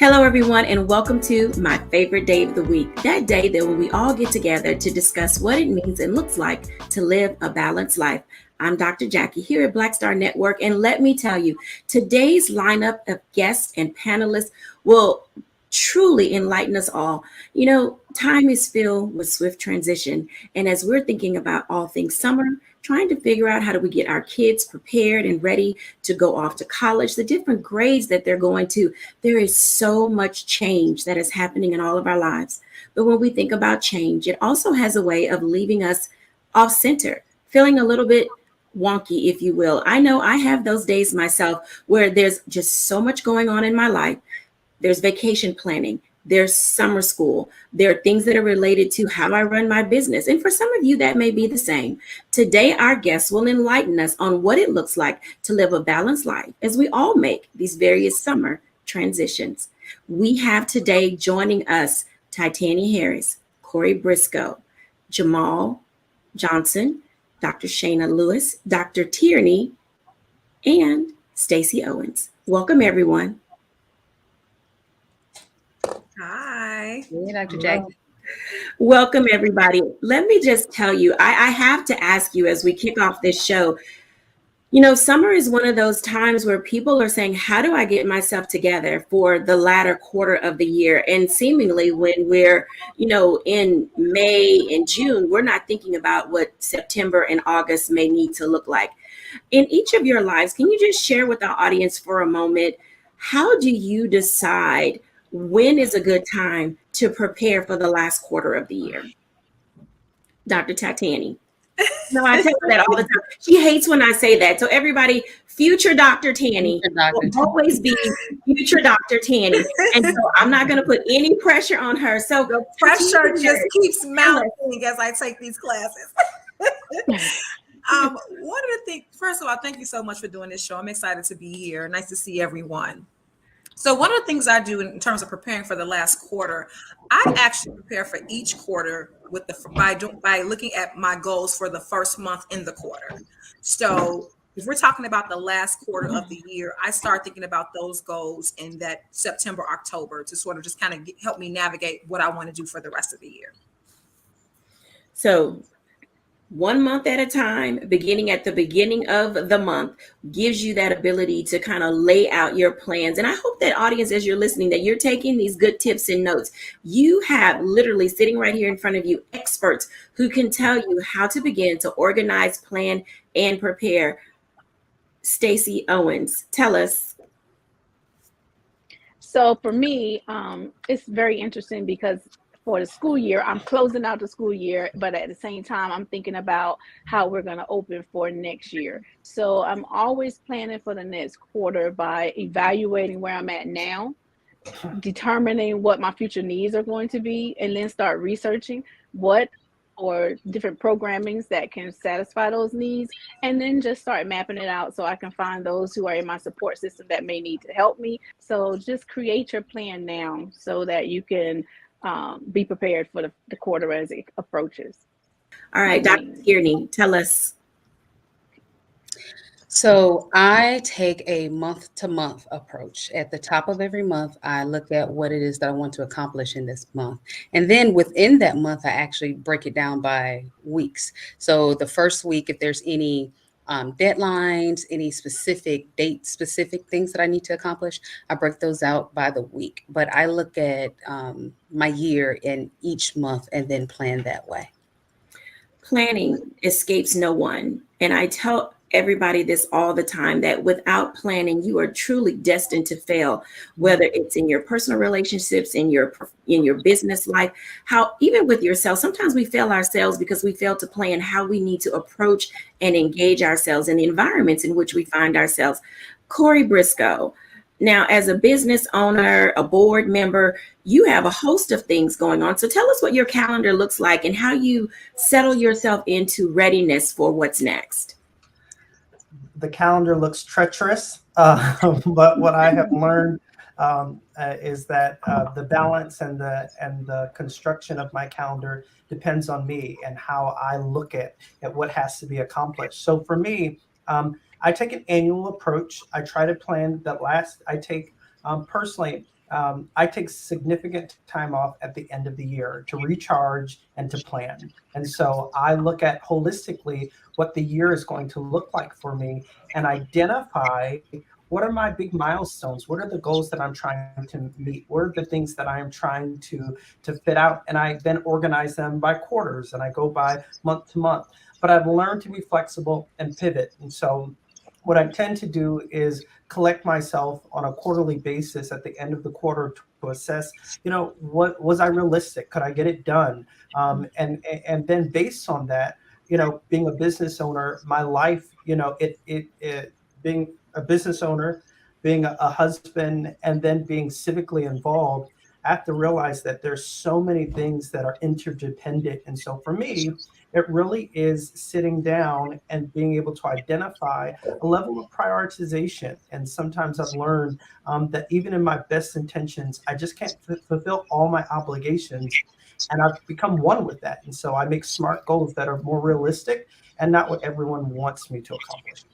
Hello, everyone, and welcome to my favorite day of the week. That day that when we all get together to discuss what it means and looks like to live a balanced life. I'm Dr. Jackie here at Black Star Network, and let me tell you, today's lineup of guests and panelists will truly enlighten us all. You know, time is filled with swift transition, and as we're thinking about all things summer, trying to figure out how do we get our kids prepared and ready to go off to college, the different grades that they're going to, there is so much change that is happening in all of our lives. But when we think about change, it also has a way of leaving us off center, feeling a little bit wonky, if you will. I know I have those days myself where there's just so much going on in my life. There's vacation planning. There's summer school. There are things that are related to how I run my business. And for some of you, that may be the same. Today, our guests will enlighten us on what it looks like to live a balanced life as we all make these various summer transitions. We have today joining us Titania Harris, Corey Briscoe, Jamal Johnson, Dr. Shayna Lewis, Dr. Tierney, and Stacey Owens. Welcome, everyone. Hi. Hey, Dr. Jackie. Welcome, everybody. Let me just tell you, I have to ask you as we kick off this show, you know, summer is one of those times where people are saying, how do I get myself together for the latter quarter of the year? And seemingly when we're, you know, in May and June, we're not thinking about what September and August may need to look like. In each of your lives, can you just share with our audience for a moment, how do you decide when is a good time to prepare for the last quarter of the year? Dr. Titani. No, I tell her that all the time. She hates when I say that. So everybody, future Dr. Tanny will always be future Dr. Tanny. And so I'm not going to put any pressure on her. So the pressure just keeps mounting as I take these classes. One of the things, first of all, thank you so much for doing this show. I'm excited to be here. Nice to see everyone. So one of the things I do in terms of preparing for the last quarter, I actually prepare for each quarter with by looking at my goals for the first month in the quarter. So if we're talking about the last quarter of the year, I start thinking about those goals in that September, October to sort of just kind of help me navigate what I want to do for the rest of the year. So 1 month at a time, beginning at the beginning of the month, gives you that ability to kind of lay out your plans. And I hope that audience, as you're listening, that you're taking these good tips and notes. You have literally sitting right here in front of you, experts who can tell you how to begin to organize, plan, and prepare. Stacey Owens, tell us. So for me, it's very interesting because for the school year, I'm closing out the school year, but at the same time, I'm thinking about how we're going to open for next year. So I'm always planning for the next quarter by evaluating where I'm at now, determining what my future needs are going to be, and then start researching what or different programmings that can satisfy those needs, and then just start mapping it out so I can find those who are in my support system that may need to help me. So just create your plan now so that you can be prepared for the quarter as it approaches. All right, Dr. Tierney, tell us. So I take a month-to-month approach. At the top of every month, I look at what it is that I want to accomplish in this month. And then within that month, I actually break it down by weeks. So the first week, if there's any deadlines, any specific date-specific things that I need to accomplish, I break those out by the week. But I look at my year in each month and then plan that way. Planning escapes no one. And I tell everybody this all the time, that without planning, you are truly destined to fail, whether it's in your personal relationships, in your business life, how even with yourself. Sometimes we fail ourselves because we fail to plan how we need to approach and engage ourselves in the environments in which we find ourselves. Corey Briscoe, now as a business owner, a board member, you have a host of things going on. So tell us what your calendar looks like and how you settle yourself into readiness for what's next. The calendar looks treacherous, but what I have learned is that the balance and the construction of my calendar depends on me and how I look at what has to be accomplished. So for me, I take an annual approach. I try to plan I take personally I take significant time off at the end of the year to recharge and to plan. And so I look at holistically what the year is going to look like for me and identify what are my big milestones? What are the goals that I'm trying to meet? What are the things that I am trying to fit out? And I then organize them by quarters and I go by month to month. But I've learned to be flexible and pivot. And so what I tend to do is collect myself on a quarterly basis at the end of the quarter to assess, what was I realistic? Could I get it done? And then based on that, being a business owner, my life, it being a business owner, being a husband, and then being civically involved, I have to realize that there's so many things that are interdependent. And so for me, it really is sitting down and being able to identify a level of prioritization. And sometimes I've learned that even in my best intentions, I just can't fulfill all my obligations. And I've become one with that. And so I make smart goals that are more realistic and not what everyone wants me to accomplish.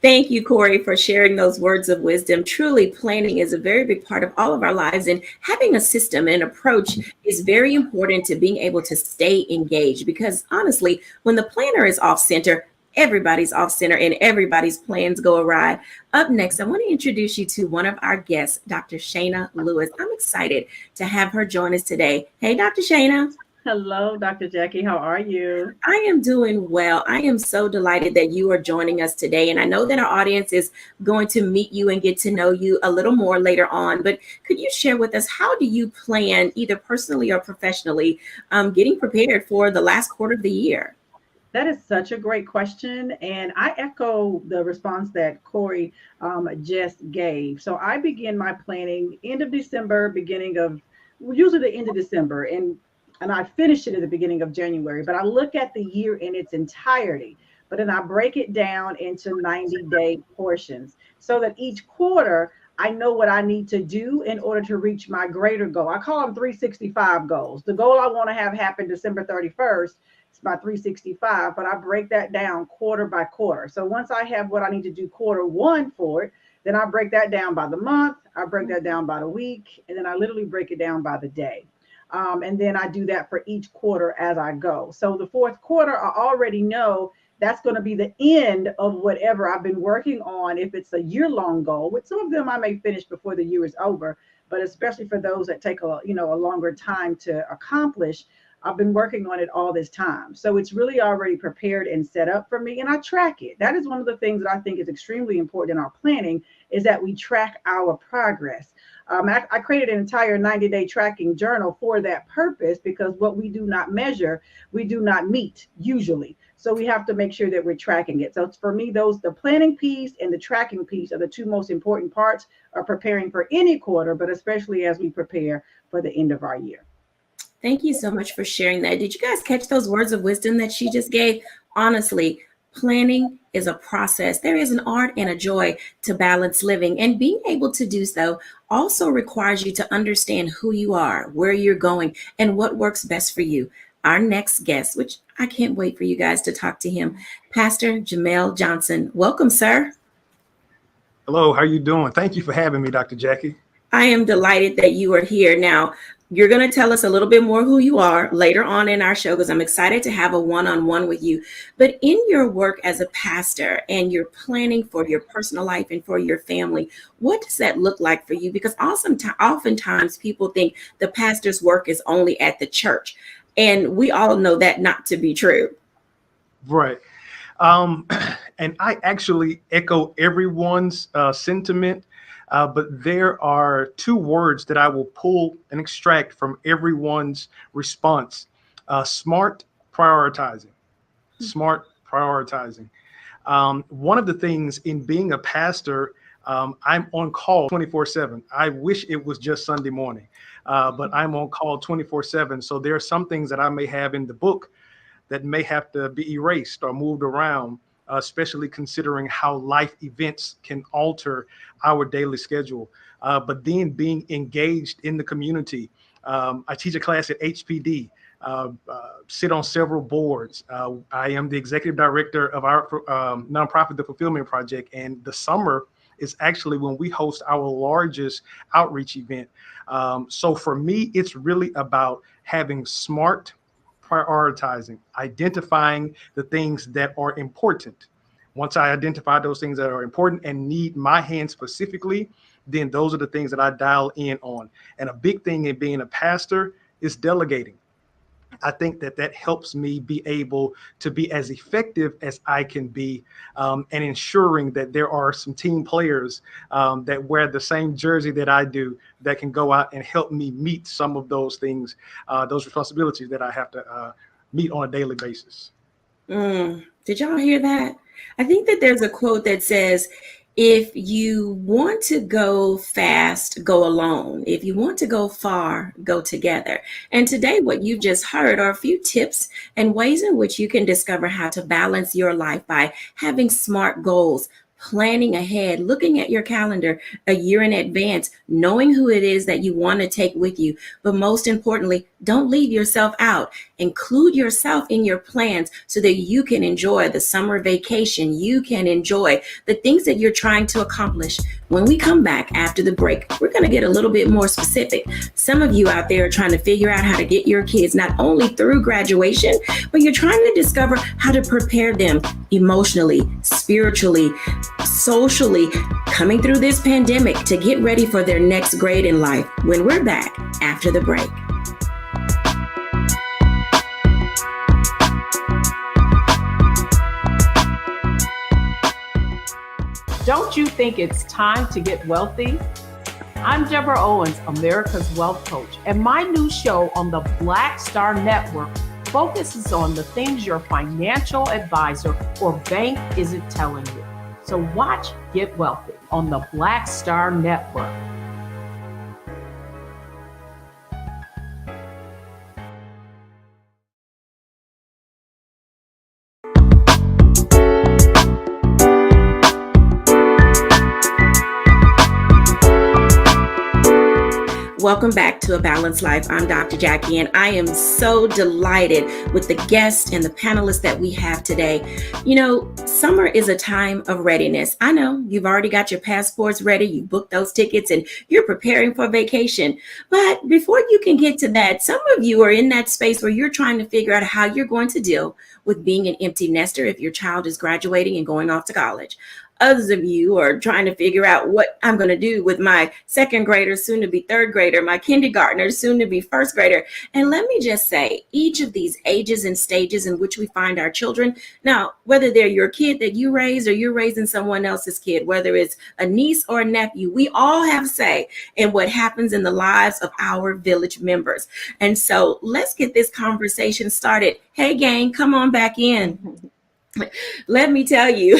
Thank you, Corey, for sharing those words of wisdom. Truly, planning is a very big part of all of our lives, and having a system and approach is very important to being able to stay engaged. Because honestly, when the planner is off center, everybody's off center and everybody's plans go awry. Up next, I want to introduce you to one of our guests, Dr. Shayna Lewis. I'm excited to have her join us today. Hey, Dr. Shayna. Hello, Dr. Jackie. How are you? I am doing well. I am so delighted that you are joining us today. And I know that our audience is going to meet you and get to know you a little more later on. But could you share with us, how do you plan, either personally or professionally, getting prepared for the last quarter of the year? That is such a great question. And I echo the response that Corey just gave. So I begin my planning end of December, usually the end of December. And I finish it at the beginning of January, but I look at the year in its entirety, but then I break it down into 90-day portions so that each quarter I know what I need to do in order to reach my greater goal. I call them 365 goals. The goal I want to have happen December 31st is my 365, but I break that down quarter by quarter. So once I have what I need to do quarter one for it, then I break that down by the month, I break that down by the week, and then I literally break it down by the day. And then I do that for each quarter as I go. So the fourth quarter, I already know that's going to be the end of whatever I've been working on. If it's a year-long goal, with some of them I may finish before the year is over, but especially for those that take a longer time to accomplish, I've been working on it all this time. So it's really already prepared and set up for me, and I track it. That is one of the things that I think is extremely important in our planning, is that we track our progress. I created an entire 90-day tracking journal for that purpose, because what we do not measure, we do not meet usually. So we have to make sure that we're tracking it. So for me, the planning piece and the tracking piece are the two most important parts of preparing for any quarter, but especially as we prepare for the end of our year. Thank you so much for sharing that. Did you guys catch those words of wisdom that she just gave? Honestly, planning is a process. There is an art and a joy to balanced living, and being able to do so also requires you to understand who you are, where you're going, and what works best for you. Our next guest, which I can't wait for you guys to talk to him, Pastor Jamel Johnson. Welcome, sir. Hello, how are you doing? Thank you for having me, Dr. Jackie. I am delighted that you are here. Now, you're going to tell us a little bit more who you are later on in our show, because I'm excited to have a one-on-one with you. But in your work as a pastor and you're planning for your personal life and for your family, what does that look like for you? Because oftentimes people think the pastor's work is only at the church, and we all know that not to be true. Right. And I actually echo everyone's sentiment. But there are two words that I will pull and extract from everyone's response. Smart prioritizing. Smart prioritizing. One of the things in being a pastor, I'm on call 24/7. I wish it was just Sunday morning, but I'm on call 24/7. So there are some things that I may have in the book that may have to be erased or moved around, especially considering how life events can alter our daily schedule. But then being engaged in the community. I teach a class at HPD, sit on several boards. I am the executive director of our nonprofit, The Fulfillment Project. And the summer, is actually when we host our largest outreach event. So for me, it's really about having smart prioritizing, identifying the things that are important. Once I identify those things that are important and need my hand specifically, then those are the things that I dial in on. And a big thing in being a pastor is delegating. I think that that helps me be able to be as effective as I can be, and ensuring that there are some team players that wear the same jersey that I do that can go out and help me meet some of those things, those responsibilities that I have to meet on a daily basis. Did y'all hear that? I think that there's a quote that says, if you want to go fast, go alone. If you want to go far, go together. And today, what you've just heard are a few tips and ways in which you can discover how to balance your life by having smart goals, planning ahead, looking at your calendar a year in advance, knowing who it is that you want to take with you. But most importantly, don't leave yourself out. Include yourself in your plans so that you can enjoy the summer vacation. You can enjoy the things that you're trying to accomplish. When we come back after the break, we're going to get a little bit more specific. Some of you out there are trying to figure out how to get your kids not only through graduation, but you're trying to discover how to prepare them emotionally, spiritually, socially, coming through this pandemic to get ready for their next grade in life. When we're back after the break. Don't you think it's time to get wealthy? I'm Deborah Owens, America's Wealth Coach, and my new show on the Black Star Network focuses on the things your financial advisor or bank isn't telling you. So watch Get Wealthy on the Black Star Network. Welcome back to A Balanced Life. I'm Dr. Jacquie, and I am so delighted with the guests and the panelists that we have today. You know, summer is a time of readiness. I know you've already got your passports ready, you booked those tickets, and you're preparing for vacation. But before you can get to that, some of you are in that space where you're trying to figure out how you're going to deal with being an empty nester if your child is graduating and going off to college. Others of you are trying to figure out what I'm going to do with my second grader, soon to be third grader, my kindergartner, soon to be first grader. And let me just say, each of these ages and stages in which we find our children, now, whether they're your kid that you raised or you're raising someone else's kid, whether it's a niece or a nephew, we all have say in what happens in the lives of our village members. And so let's get this conversation started. Hey, gang, come on back in. Let me tell you,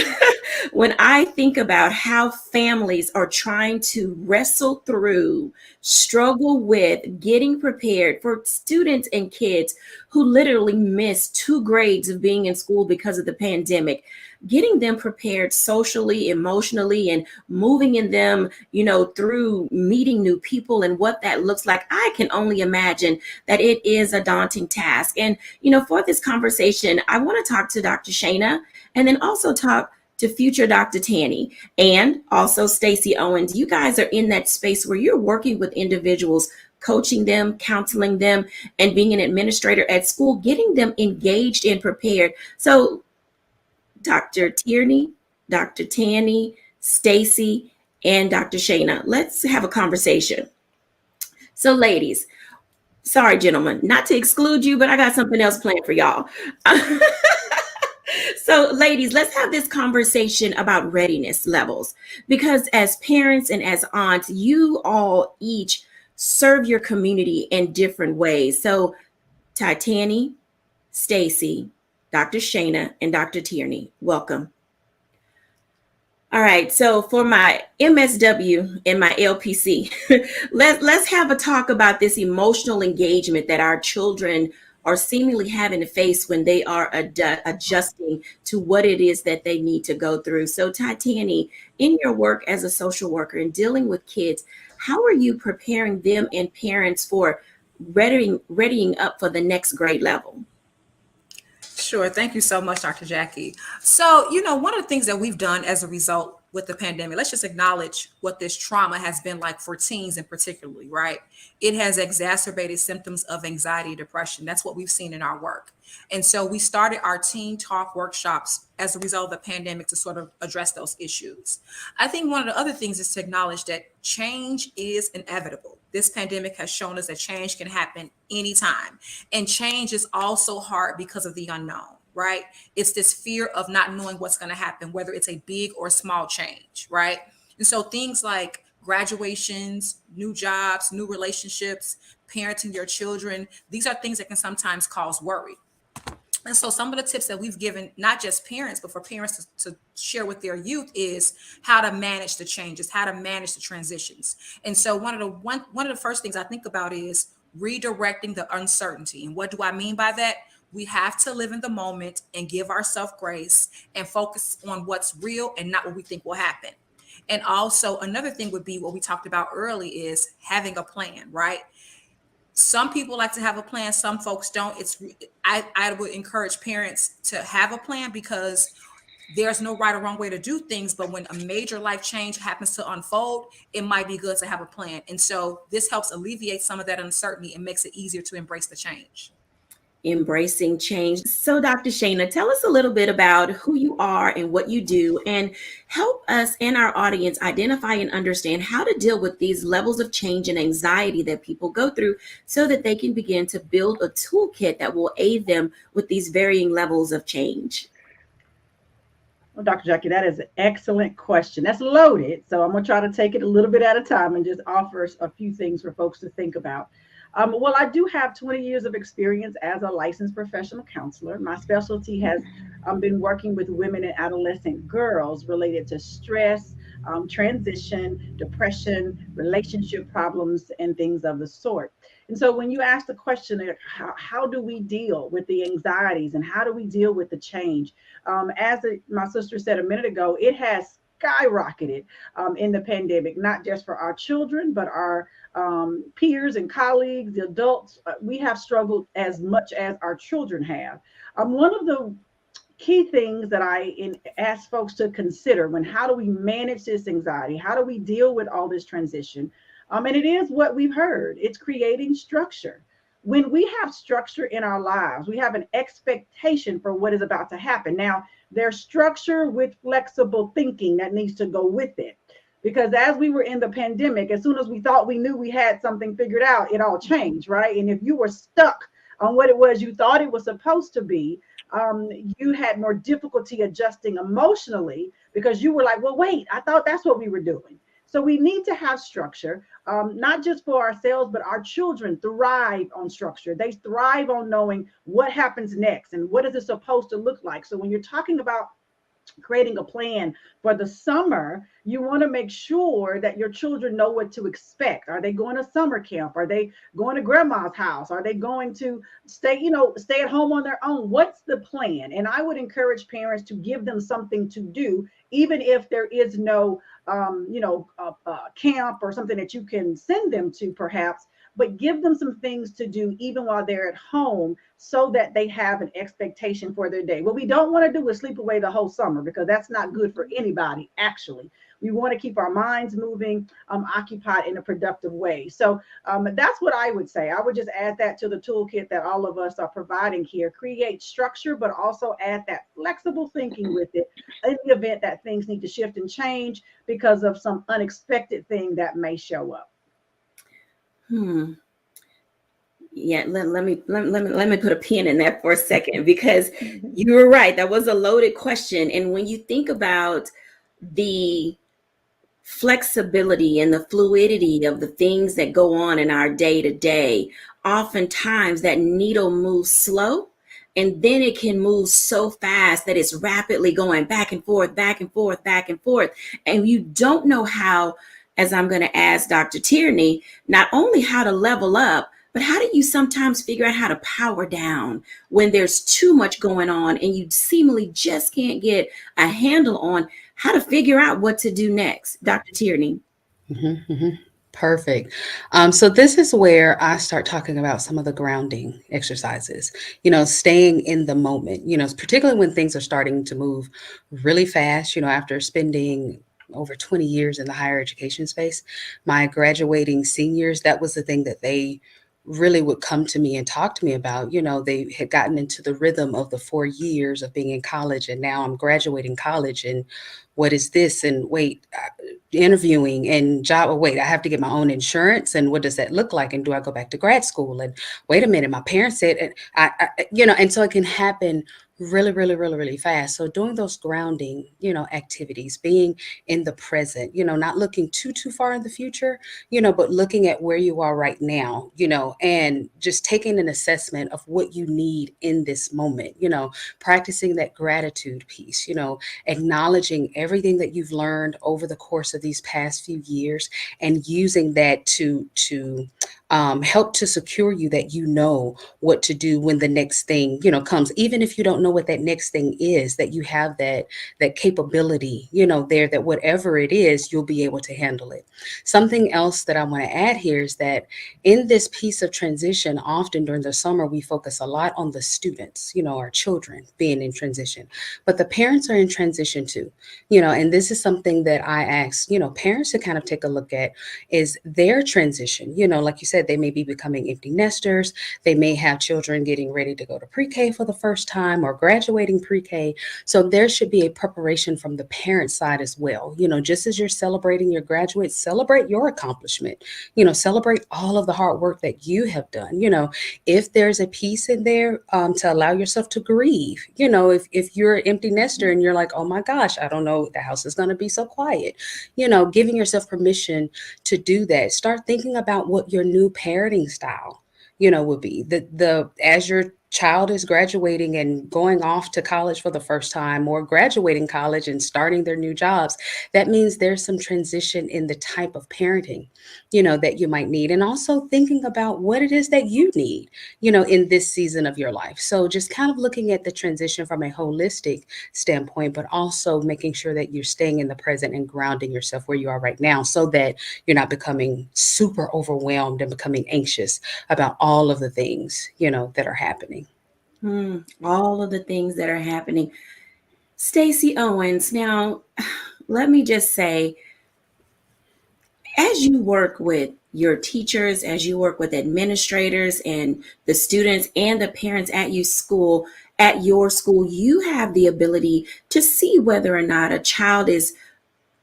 when I think about how families are trying to wrestle through, struggle with getting prepared for students and kids who literally missed 2 grades of being in school because of the pandemic, getting them prepared socially, emotionally, and moving in them, you know, through meeting new people and what that looks like, I can only imagine that it is a daunting task. And, you know, for this conversation, I want to talk to Dr. Shana and then also talk to future Dr. Tanny and also Stacey Owens. You guys are in that space where you're working with individuals, coaching them, counseling them, and being an administrator at school, getting them engaged and prepared. So Dr. Tierney, Dr. Tanny, Stacey, and Dr. Shana, let's have a conversation. So ladies, sorry, gentlemen, not to exclude you, but I got something else planned for y'all. So ladies, let's have this conversation about readiness levels, because as parents and as aunts, you all each serve your community in different ways. So Titani, Stacey, Dr. Shana, and Dr. Tierney, welcome. All right, so for my MSW and my LPC, let's have a talk about this emotional engagement that our children are seemingly having to face when they are adjusting to what it is that they need to go through. So Titani, in your work as a social worker and dealing with kids, how are you preparing them and parents for readying up for the next grade level? Sure. Thank you so much, Dr. Jacquie. So, you know, one of the things that we've done as a result with the pandemic. Let's just acknowledge what this trauma has been like for teens in particularly, right? It has exacerbated symptoms of anxiety, depression. That's what we've seen in our work. And so we started our teen talk workshops as a result of the pandemic to sort of address those issues. I think one of the other things is to acknowledge that change is inevitable. This pandemic has shown us that change can happen anytime. And change is also hard because of the unknown, right? It's this fear of not knowing what's going to happen, whether it's a big or small change, right? And so things like graduations, new jobs, new relationships, parenting your children, these are things that can sometimes cause worry. And so some of the tips that we've given, not just parents, but for parents to share with their youth is how to manage the changes, how to manage the transitions. And so one of the first things I think about is redirecting the uncertainty. And what do I mean by that? We have to live in the moment and give ourselves grace and focus on what's real and not what we think will happen. And also another thing would be what we talked about early is having a plan, right? Some people like to have a plan, some folks don't. I would encourage parents to have a plan because there's no right or wrong way to do things, but when a major life change happens to unfold, it might be good to have a plan. And so this helps alleviate some of that uncertainty and makes it easier to embrace the change. Embracing change. So, Dr. Shana, tell us a little bit about who you are and what you do, and help us and our audience identify and understand how to deal with these levels of change and anxiety that people go through so that they can begin to build a toolkit that will aid them with these varying levels of change. Well, Dr. Jackie, that is an excellent question. That's loaded. So I'm going to try to take it a little bit at a time and just offer a few things for folks to think about. Well, I do have 20 years of experience as a licensed professional counselor. My specialty has been working with women and adolescent girls related to stress, transition, depression, relationship problems, and things of the sort. And so when you ask the question, how do we deal with the anxieties and how do we deal with the change? My sister said a minute ago, it has skyrocketed in the pandemic, not just for our children, but our peers and colleagues, the adults. We have struggled as much as our children have. One of the key things that I ask folks to consider how do we manage this anxiety? How do we deal with all this transition? And it is what we've heard. It's creating structure. When we have structure in our lives, we have an expectation for what is about to happen. Now, there's structure with flexible thinking that needs to go with it. Because as we were in the pandemic, as soon as we thought we knew we had something figured out, it all changed, right? And if you were stuck on what it was you thought it was supposed to be, you had more difficulty adjusting emotionally because you were like, well, wait, I thought that's what we were doing. So we need to have structure, not just for ourselves, but our children thrive on structure. They thrive on knowing what happens next and what is it supposed to look like. So when you're talking about creating a plan for the summer, you want to make sure that your children know what to expect. Are they going to summer camp? Are they going to grandma's house? Are they going to stay at home on their own? What's the plan? And I would encourage parents to give them something to do, even if there is no camp or something that you can send them to perhaps, but give them some things to do even while they're at home so that they have an expectation for their day. What we don't want to do is sleep away the whole summer because that's not good for anybody, actually. We want to keep our minds moving, occupied in a productive way. So that's what I would say. I would just add that to the toolkit that all of us are providing here. Create structure, but also add that flexible thinking with it in the event that things need to shift and change because of some unexpected thing that may show up. Yeah, let me put a pin in that for a second, because you were right. That was a loaded question. And when you think about the flexibility and the fluidity of the things that go on in our day to day, oftentimes that needle moves slow, and then it can move so fast that it's rapidly going back and forth, back and forth, back and forth. And you don't know how, as I'm going to ask Dr. Tierney, not only how to level up, but how do you sometimes figure out how to power down when there's too much going on and you seemingly just can't get a handle on how to figure out what to do next? Dr. Tierney. Perfect. So this is where I start talking about some of the grounding exercises, staying in the moment, particularly when things are starting to move really fast, after spending over 20 years in the higher education space. My graduating seniors, that was the thing that they really would come to me and talk to me about. They had gotten into the rhythm of the 4 years of being in college, and now I'm graduating college, and what is this? And wait, interviewing and job. Oh, wait, I have to get my own insurance, and what does that look like? And do I go back to grad school? And wait a minute, my parents said, and and so it can happen really, really, really, really fast. So doing those grounding, activities, being in the present, not looking too far in the future, but looking at where you are right now, and just taking an assessment of what you need in this moment, practicing that gratitude piece, acknowledging everything that you've learned over the course of these past few years, and using that to help to secure you, that what to do when the next thing comes, even if you don't know what that next thing is, that you have that capability there, that whatever it is, you'll be able to handle it. Something else that I want to add here is that in this piece of transition, often during the summer, we focus a lot on the students, our children being in transition, but the parents are in transition too, and this is something that I ask parents to kind of take a look at, is their transition. Like you said, they may be becoming empty nesters. They may have children getting ready to go to pre-K for the first time or graduating pre-K. So there should be a preparation from the parent side as well. Just as you're celebrating your graduates, celebrate your accomplishment, celebrate all of the hard work that you have done. If there's a piece in there to allow yourself to grieve, if you're an empty nester and you're like, oh my gosh, I don't know, the house is going to be so quiet, giving yourself permission to do that. Start thinking about what your new parenting style, would be. As your child is graduating and going off to college for the first time, or graduating college and starting their new jobs, that means there's some transition in the type of parenting, that you might need. And also thinking about what it is that you need, in this season of your life. So just kind of looking at the transition from a holistic standpoint, but also making sure that you're staying in the present and grounding yourself where you are right now, so that you're not becoming super overwhelmed and becoming anxious about all of the things, that are happening. All of the things that are happening. Stacey Owens, now let me just say, as you work with your teachers, as you work with administrators and the students and the parents at your school, you have the ability to see whether or not a child is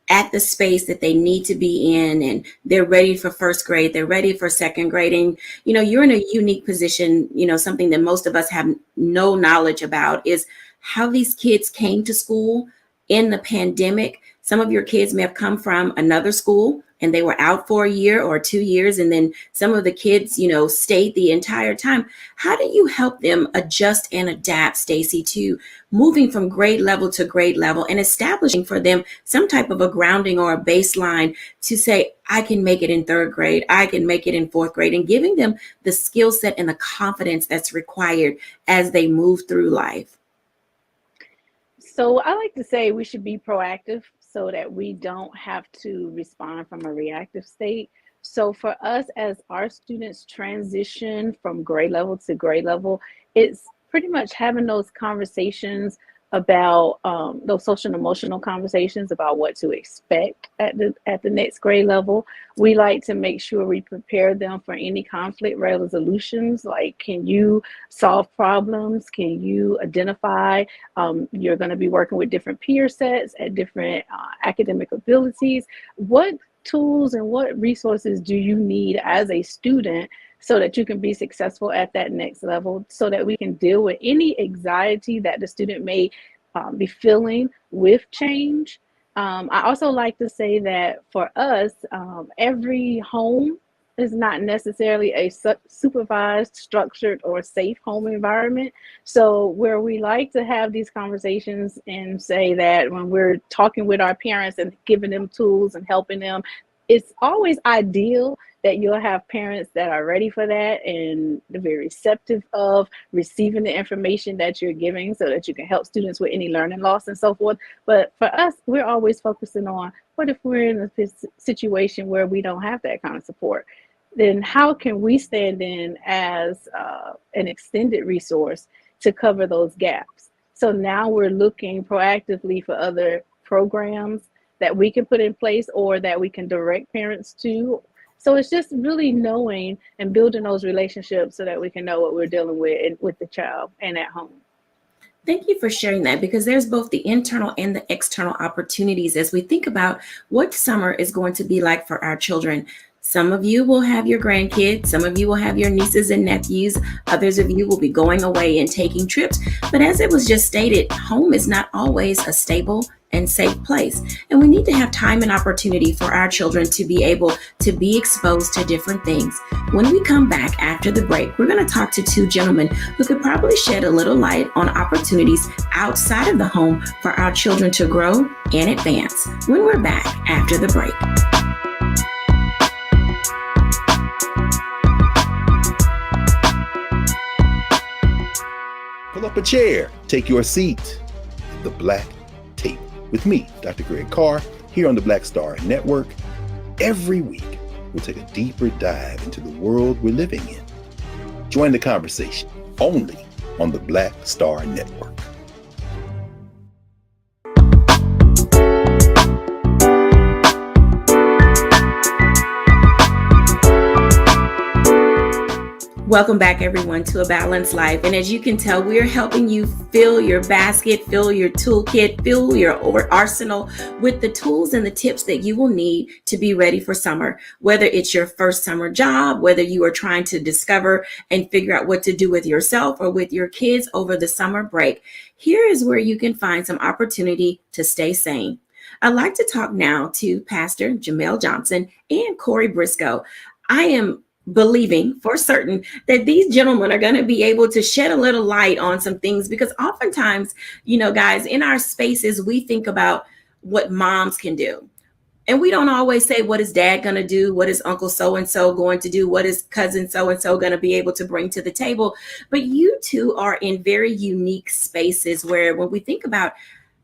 at the space that they need to be in, and they're ready for first grade, they're ready for second grade. And you're in a unique position. Something that most of us have no knowledge about is how these kids came to school in the pandemic. Some of your kids may have come from another school and they were out for a year or 2 years, and then some of the kids stayed the entire time. How do you help them adjust and adapt, Stacey, to moving from grade level to grade level, and establishing for them some type of a grounding or a baseline to say, I can make it in third grade, I can make it in fourth grade, and giving them the skill set and the confidence that's required as they move through life? So I like to say we should be proactive so that we don't have to respond from a reactive state. So for us, as our students transition from grade level to grade level, it's pretty much having those conversations about those social and emotional conversations about what to expect at the next grade level. We like to make sure we prepare them for any conflict resolutions, like, can you solve problems? Can you identify? You're going to be working with different peer sets at different academic abilities. What tools and what resources do you need as a student so that you can be successful at that next level, so that we can deal with any anxiety that the student may be feeling with change? I also like to say that for us, every home is not necessarily a supervised, structured, or safe home environment. So where we like to have these conversations and say that when we're talking with our parents and giving them tools and helping them, it's always ideal that you'll have parents that are ready for that and they're very receptive of receiving the information that you're giving, so that you can help students with any learning loss and so forth. But for us, we're always focusing on, what if we're in a situation where we don't have that kind of support? Then how can we stand in as an extended resource to cover those gaps? So now we're looking proactively for other programs that we can put in place or that we can direct parents to. So it's just really knowing and building those relationships so that we can know what we're dealing with the child and at home. Thank you for sharing that, because there's both the internal and the external opportunities as we think about what summer is going to be like for our children. Some of you will have your grandkids, some of you will have your nieces and nephews, others of you will be going away and taking trips. But as it was just stated, home is not always a stable and safe place. And we need to have time and opportunity for our children to be able to be exposed to different things. When we come back after the break, we're going to talk to two gentlemen who could probably shed a little light on opportunities outside of the home for our children to grow and advance when we're back after the break. Pull up a chair, take your seat. The Black Tape with me, Dr. Greg Carr, here on the Black Star Network. Every week, we'll take a deeper dive into the world we're living in. Join the conversation only on the Black Star Network. Welcome back, everyone, to A Balanced Life. And as you can tell, we are helping you fill your basket, fill your toolkit, fill your arsenal with the tools and the tips that you will need to be ready for summer. Whether it's your first summer job, whether you are trying to discover and figure out what to do with yourself or with your kids over the summer break, here is where you can find some opportunity to stay sane. I'd like to talk now to Pastor Jamel Johnson and Corey Briscoe. I am believing for certain that these gentlemen are going to be able to shed a little light on some things, because oftentimes, guys, in our spaces, we think about what moms can do. And we don't always say, what is dad going to do? What is uncle so-and-so going to do? What is cousin so-and-so going to be able to bring to the table? But you two are in very unique spaces where when we think about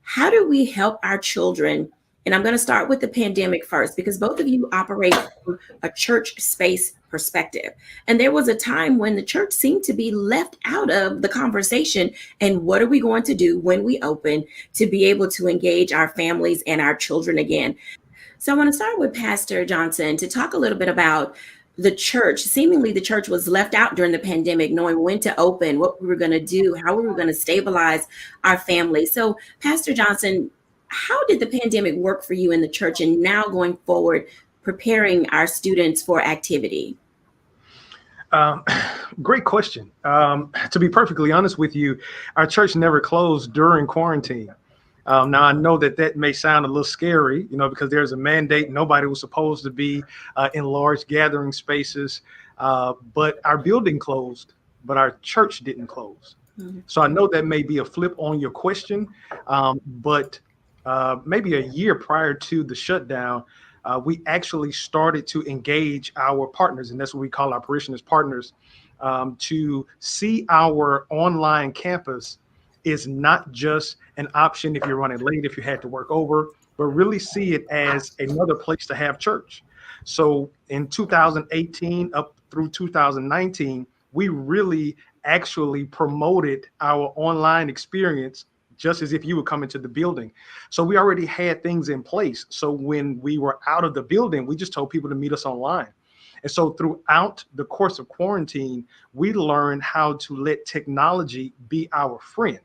how do we help our children, and I'm going to start with the pandemic first, because both of you operate from a church space perspective. And there was a time when the church seemed to be left out of the conversation. And what are we going to do when we open to be able to engage our families and our children again? So I want to start with Pastor Johnson to talk a little bit about the church. Seemingly the church was left out during the pandemic, knowing when to open, what we were going to do, how we were going to stabilize our family. So Pastor Johnson, how did the pandemic work for you in the church, and now going forward, preparing our students for activity? Great question. To be perfectly honest with you, our church never closed during quarantine. Now, I know that may sound a little scary, because there's a mandate. Nobody was supposed to be in large gathering spaces, but our building closed, but our church didn't close. Mm-hmm. So I know that may be a flip on your question, but maybe a year prior to the shutdown, we actually started to engage our partners, and that's what we call our parishioners partners, to see our online campus is not just an option if you're running late, if you had to work over, but really see it as another place to have church. So in 2018 up through 2019, we really actually promoted our online experience just as if you were coming to the building. So we already had things in place. So when we were out of the building, we just told people to meet us online. And so throughout the course of quarantine, we learned how to let technology be our friend.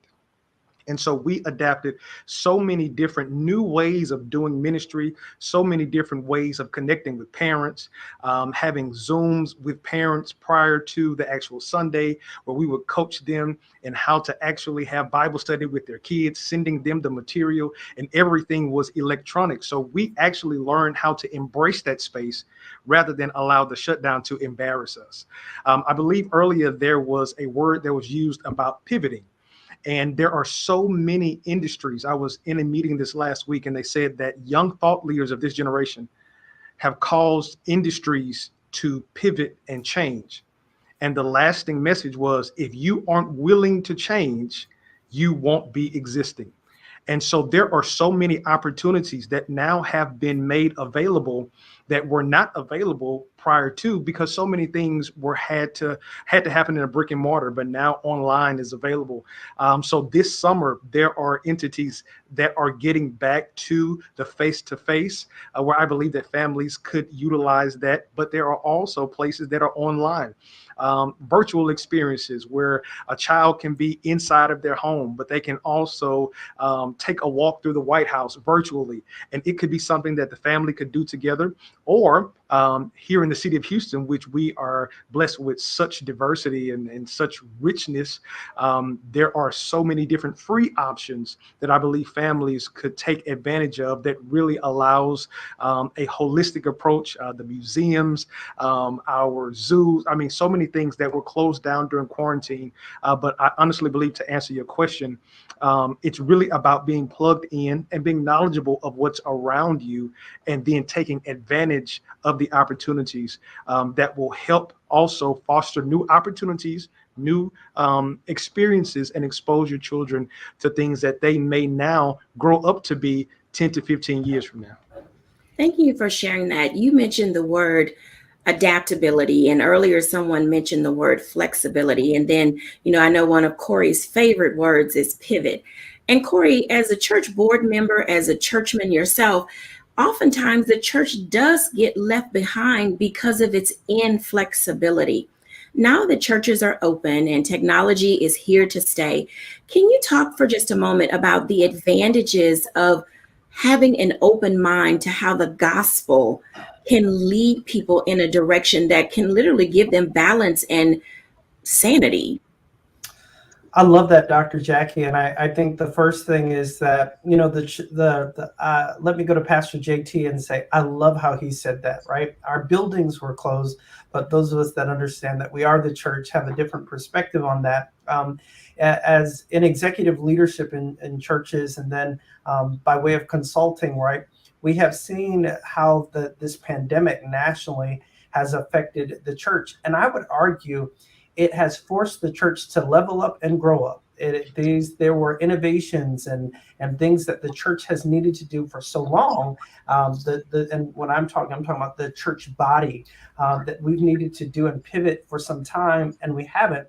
And so we adapted so many different new ways of doing ministry, so many different ways of connecting with parents, having Zooms with parents prior to the actual Sunday, where we would coach them in how to actually have Bible study with their kids, sending them the material, and everything was electronic. So we actually learned how to embrace that space rather than allow the shutdown to embarrass us. I believe earlier there was a word that was used about pivoting. And there are so many industries. I was in a meeting this last week, and they said that young thought leaders of this generation have caused industries to pivot and change. And the lasting message was, if you aren't willing to change, you won't be existing. And so there are so many opportunities that now have been made available that were not available prior to, because so many things had to happen in a brick and mortar, but now online is available. So this summer there are entities that are getting back to the face-to-face, where I believe that families could utilize that, but there are also places that are online. Virtual experiences where a child can be inside of their home, but they can also take a walk through the White House virtually. And it could be something that the family could do together. Or here in the city of Houston, which we are blessed with such diversity and such richness, there are so many different free options that I believe families could take advantage of, that really allows a holistic approach. The museums, our zoos, I mean, so many things that were closed down during quarantine. But I honestly believe, to answer your question, it's really about being plugged in and being knowledgeable of what's around you, and then taking advantage of the opportunities that will help also foster new opportunities, new experiences, and expose your children to things that they may now grow up to be 10 to 15 years from now. Thank you for sharing that. You mentioned the word adaptability, and earlier someone mentioned the word flexibility. And then, I know one of Corey's favorite words is pivot. And Corey, as a church board member, as a churchman yourself, oftentimes the church does get left behind because of its inflexibility. Now that churches are open and technology is here to stay, can you talk for just a moment about the advantages of having an open mind to how the gospel can lead people in a direction that can literally give them balance and sanity? I love that, Dr. Jackie, and I think the first thing is that let me go to Pastor JT and say I love how he said that. Right, our buildings were closed, but those of us that understand that we are the church have a different perspective on that. As in executive leadership in churches, and then by way of consulting, right, we have seen how this pandemic nationally has affected the church, and I would argue it has forced the church to level up and grow up. There were innovations and things that the church has needed to do for so long. And when I'm talking about the church body that we've needed to do and pivot for some time, and we haven't.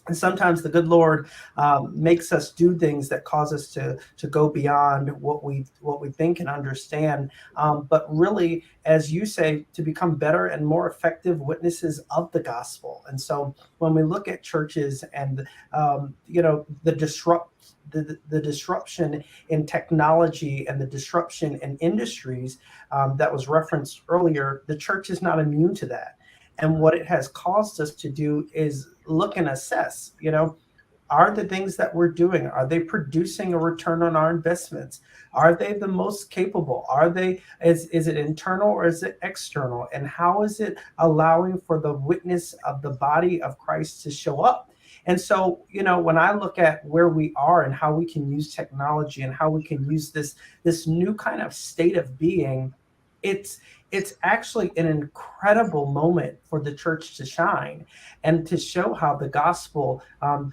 And sometimes the good Lord makes us do things that cause us to go beyond what we think and understand. But really, as you say, to become better and more effective witnesses of the gospel. And so when we look at churches and the disruption in technology and the disruption in industries that was referenced earlier, the church is not immune to that. And what it has caused us to do is look and assess, are the things that we're doing, are they producing a return on our investments? Are they the most capable? Is it internal or is it external? And how is it allowing for the witness of the body of Christ to show up? And so, when I look at where we are and how we can use technology and how we can use this new kind of state of being, it's actually an incredible moment for the church to shine and to show how the gospel,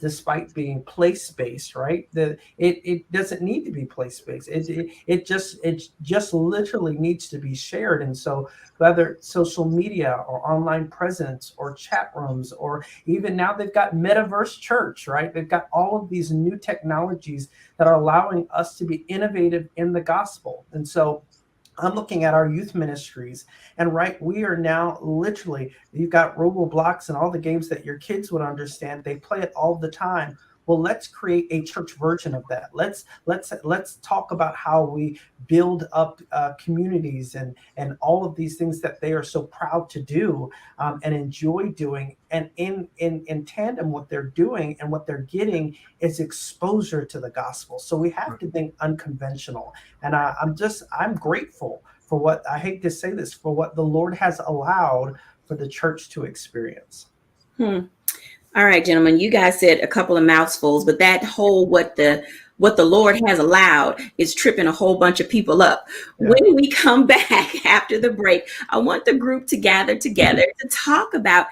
despite being place-based, right? It doesn't need to be place-based. It just literally needs to be shared. And so whether social media or online presence or chat rooms, or even now they've got metaverse church, right? They've got all of these new technologies that are allowing us to be innovative in the gospel. And so I'm looking at our youth ministries, and we are now literally, you've got Roblox and all the games that your kids would understand. They play it all the time. Well, let's create a church version of that. Let's talk about how we build up communities and all of these things that they are so proud to do and enjoy doing. And in tandem, what they're doing and what they're getting is exposure to the gospel. So we have to think unconventional. And I'm grateful for what, I hate to say this, for what the Lord has allowed for the church to experience. All right, gentlemen, you guys said a couple of mouthfuls, but that whole what the Lord has allowed is tripping a whole bunch of people up. Yeah. When we come back after the break, I want the group to gather together to talk about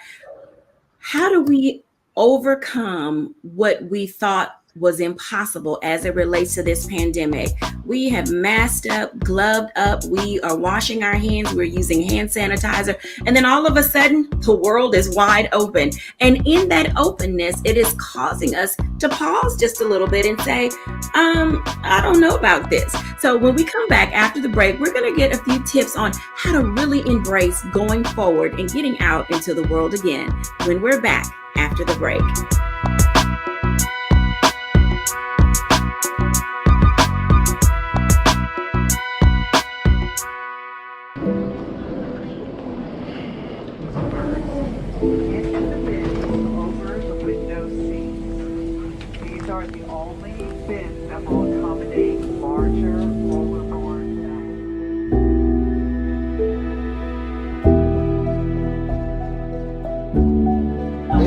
how do we overcome what we thought was impossible as it relates to this pandemic. We have masked up, gloved up, we are washing our hands, we're using hand sanitizer, and then all of a sudden, the world is wide open. And in that openness, it is causing us to pause just a little bit and say, I don't know about this. So when we come back after the break, we're going to get a few tips on how to really embrace going forward and getting out into the world again when we're back after the break.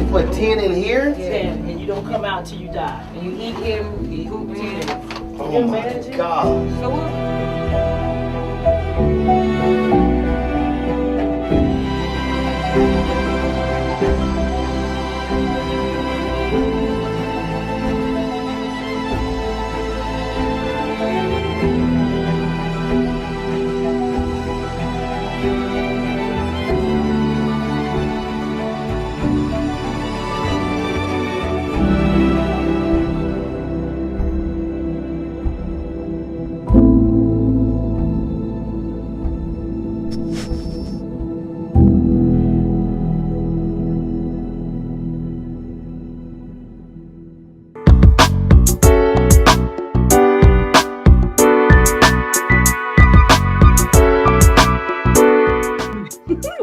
Put 10 in here? 10, and you don't come out till you die. And you eat him, you hoop 10. Oh my God. So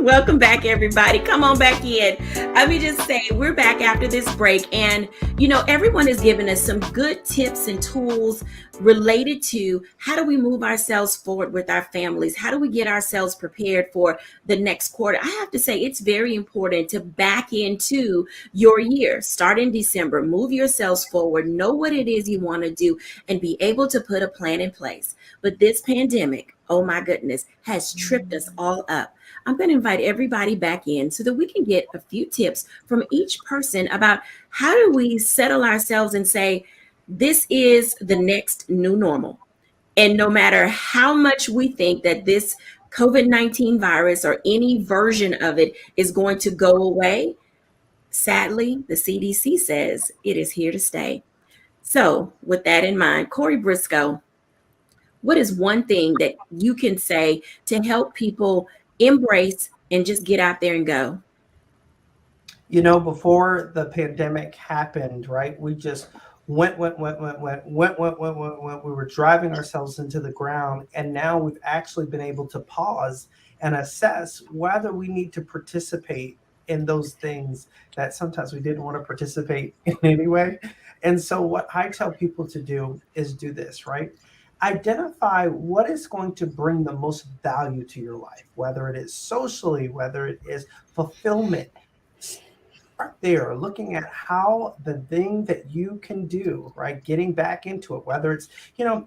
Welcome back, everybody. Come on back in. Let me just say, we're back after this break. And, everyone has given us some good tips and tools related to how do we move ourselves forward with our families? How do we get ourselves prepared for the next quarter? I have to say, it's very important to back into your year. Start in December. Move yourselves forward. Know what it is you want to do and be able to put a plan in place. But this pandemic, oh my goodness, has tripped us all up. I'm going to invite everybody back in so that we can get a few tips from each person about how do we settle ourselves and say, this is the next new normal. And no matter how much we think that this COVID-19 virus or any version of it is going to go away, sadly, the CDC says it is here to stay. So with that in mind, Corey Briscoe, what is one thing that you can say to help people embrace and just get out there and go? Before the pandemic happened, right? We just went. We were driving ourselves into the ground. And now we've actually been able to pause and assess whether we need to participate in those things that sometimes we didn't want to participate in anyway. And so what I tell people to do is do this, right? Identify what is going to bring the most value to your life, whether it is socially, whether it is fulfillment. Start there, looking at how the thing that you can do, right? Getting back into it, whether it's,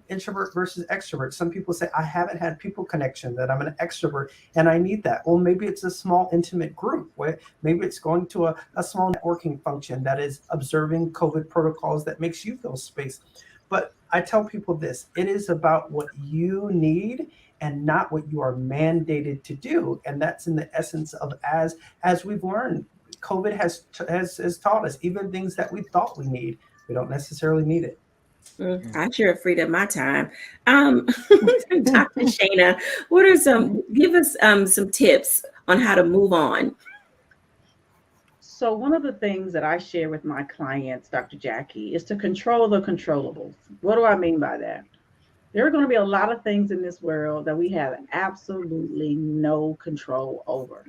introvert versus extrovert. Some people say, I haven't had people connection, that I'm an extrovert and I need that. Well, maybe it's a small intimate group, where maybe it's going to a small networking function that is observing COVID protocols that makes you feel space. But I tell people this, it is about what you need and not what you are mandated to do. And that's in the essence of as we've learned, COVID has taught us, even things that we thought we need, we don't necessarily need it. I sure freed up my time. Dr. Shana, give us some tips on how to move on. So one of the things that I share with my clients, Dr. Jackie, is to control the controllables. What do I mean by that? There are going to be a lot of things in this world that we have absolutely no control over.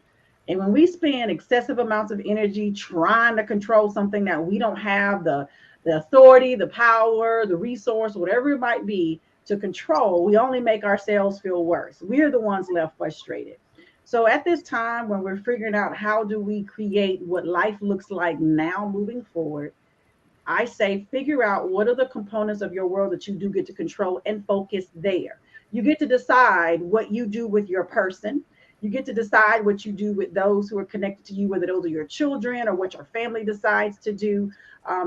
And when we spend excessive amounts of energy trying to control something that we don't have the authority, the power, the resource, whatever it might be to control, we only make ourselves feel worse. We're the ones left frustrated. So at this time, when we're figuring out how do we create what life looks like now moving forward, I say figure out what are the components of your world that you do get to control and focus there. You get to decide what you do with your person. You get to decide what you do with those who are connected to you, whether those are your children or what your family decides to do.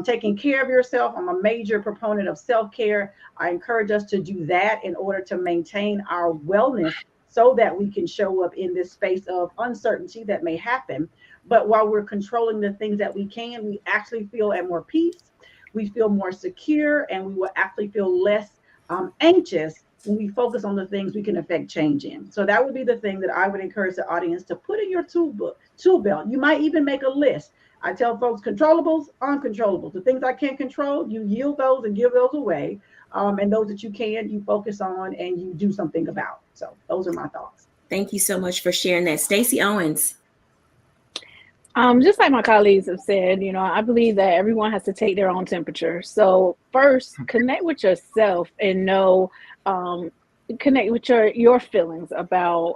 Taking care of yourself. I'm a major proponent of self-care. I encourage us to do that in order to maintain our wellness so that we can show up in this space of uncertainty that may happen. But while we're controlling the things that we can, we actually feel at more peace. We feel more secure, and we will actually feel less anxious when we focus on the things we can affect change in. So that would be the thing that I would encourage the audience to put in your tool belt. You might even make a list. I tell folks controllables, uncontrollables. The things I can't control, you yield those and give those away. And those that you can, you focus on and you do something about. So those are my thoughts. Thank you so much for sharing that. Stacey Owens. Just like my colleagues have said, you know, I believe that everyone has to take their own temperature. So first, connect with yourself and know, connect with your feelings about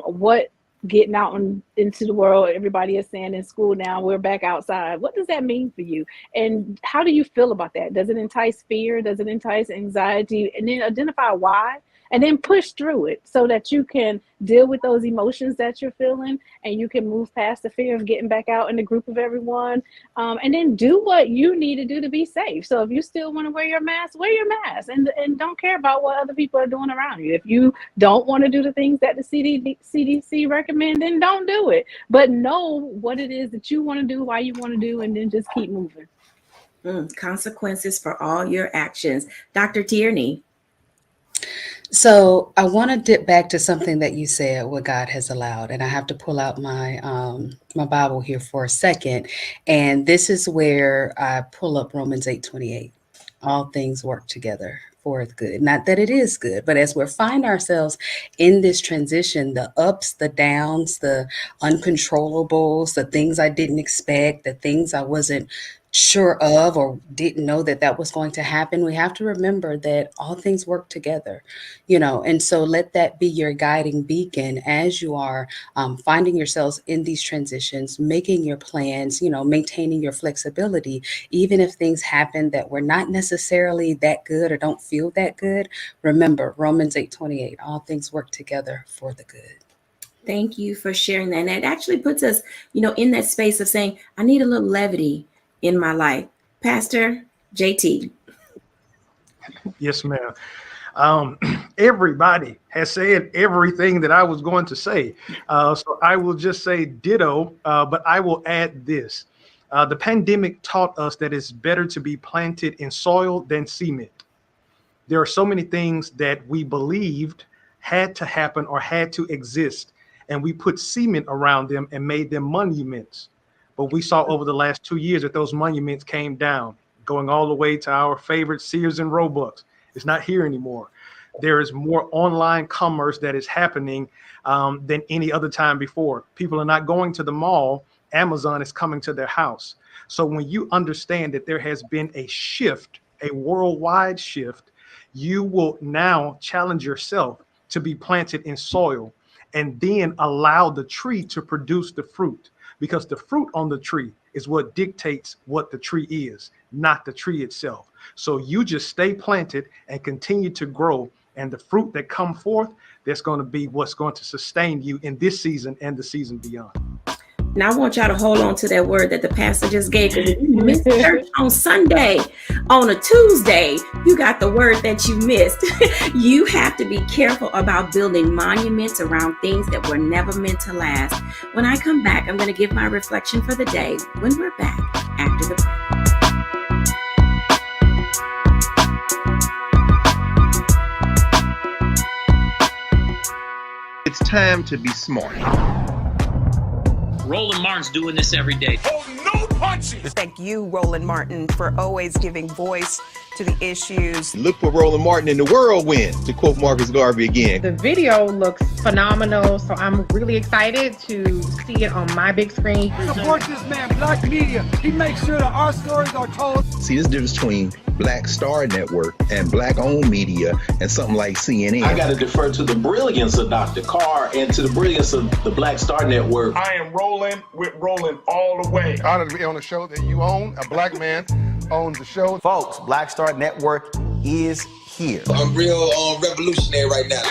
what getting out into the world. Everybody is saying in school now, we're back outside. What does that mean for you? And how do you feel about that? Does it entice fear? Does it entice anxiety? And then identify why, and then push through it so that you can deal with those emotions that you're feeling, and you can move past the fear of getting back out in the group of everyone. And then do what you need to do to be safe. So if you still want to wear your mask, and don't care about what other people are doing around you. If you don't want to do the things that the CDC recommend, then don't do it. But know what it is that you want to do, why you want to do, and then just keep moving. Consequences for all your actions. Dr. Tierney. So I want to dip back to something that you said, what God has allowed. And I have to pull out my my Bible here for a second. And this is where I pull up Romans 8:28. All things work together for good. Not that it is good, but as we find ourselves in this transition, the ups, the downs, the uncontrollables, the things I didn't expect, the things I wasn't sure of or didn't know that was going to happen, we have to remember that all things work together, you know, and so let that be your guiding beacon as you are finding yourselves in these transitions, making your plans, you know, maintaining your flexibility, even if things happen that were not necessarily that good or don't feel that good. Remember Romans 8:28, all things work together for the good. Thank you for sharing that. And it actually puts us, you know, in that space of saying, I need a little levity in my life. Pastor JT. Yes, ma'am. Everybody has said everything that I was going to say. So I will just say ditto, but I will add this. The pandemic taught us that it's better to be planted in soil than cement. There are so many things that we believed had to happen or had to exist, and we put cement around them and made them monuments. But we saw over the last 2 years that those monuments came down, going all the way to our favorite Sears and Roebuck. It's not here anymore. There is more online commerce that is happening than any other time before. People are not going to the mall. Amazon is coming to their house. So when you understand that there has been a shift, a worldwide shift, you will now challenge yourself to be planted in soil and then allow the tree to produce the fruit. Because the fruit on the tree is what dictates what the tree is, not the tree itself. So you just stay planted and continue to grow. And the fruit that come forth, that's going to be what's going to sustain you in this season and the season beyond. Now I want y'all to hold on to that word that the pastor just gave. Because if you missed church on Sunday, on a Tuesday, you got the word that you missed. You have to be careful about building monuments around things that were never meant to last. When I come back, I'm going to give my reflection for the day when we're back after the break. It's time to be smart. Roland Martin's doing this every day. Oh, no punches! Thank you, Roland Martin, for always giving voice to the issues. Look for Roland Martin in the whirlwind, to quote Marcus Garvey again. The video looks phenomenal, so I'm really excited to see it on my big screen. Support this man, Black Media. He makes sure that our stories are told. See, there's a difference between Black Star Network and Black-owned media and something like CNN. I got to defer to the brilliance of Dr. Carr and to the brilliance of the Black Star Network. I am rolling with Roland all the way. Honored to be on a show that you own. A black man owns the show. Folks, Black Star Network is here. I'm real revolutionary right now.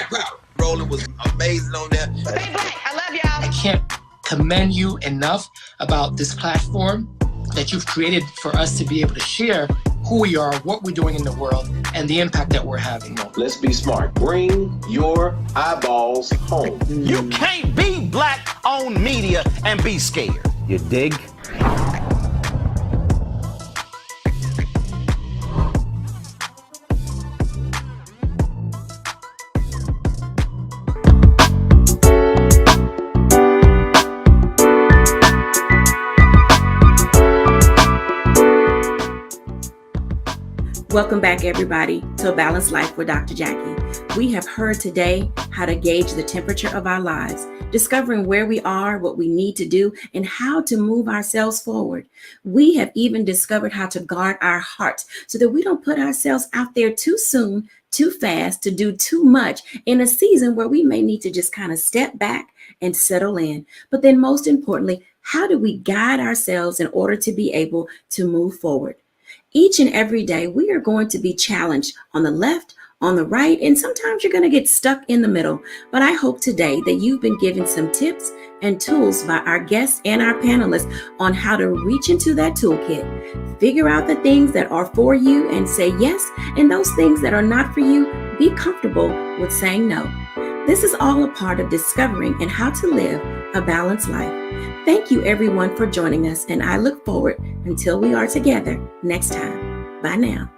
Roland was amazing on there. Stay black. I love can't commend you enough about this platform that you've created for us to be able to share who we are, what we're doing in the world, and the impact that we're having. Let's be smart. Bring your eyeballs home. You can't be Black-owned media and be scared. You dig? Welcome back, everybody, to A Balanced Life with Dr. Jackie. We have heard today how to gauge the temperature of our lives, discovering where we are, what we need to do, and how to move ourselves forward. We have even discovered how to guard our hearts so that we don't put ourselves out there too soon, too fast, to do too much in a season where we may need to just kind of step back and settle in. But then most importantly, how do we guide ourselves in order to be able to move forward? Each and every day, we are going to be challenged on the left, on the right, and sometimes you're going to get stuck in the middle. But I hope today that you've been given some tips and tools by our guests and our panelists on how to reach into that toolkit, figure out the things that are for you and say yes, and those things that are not for you, be comfortable with saying no. This is all a part of discovering and how to live a balanced life. Thank you, everyone, for joining us, and I look forward until we are together next time. Bye now.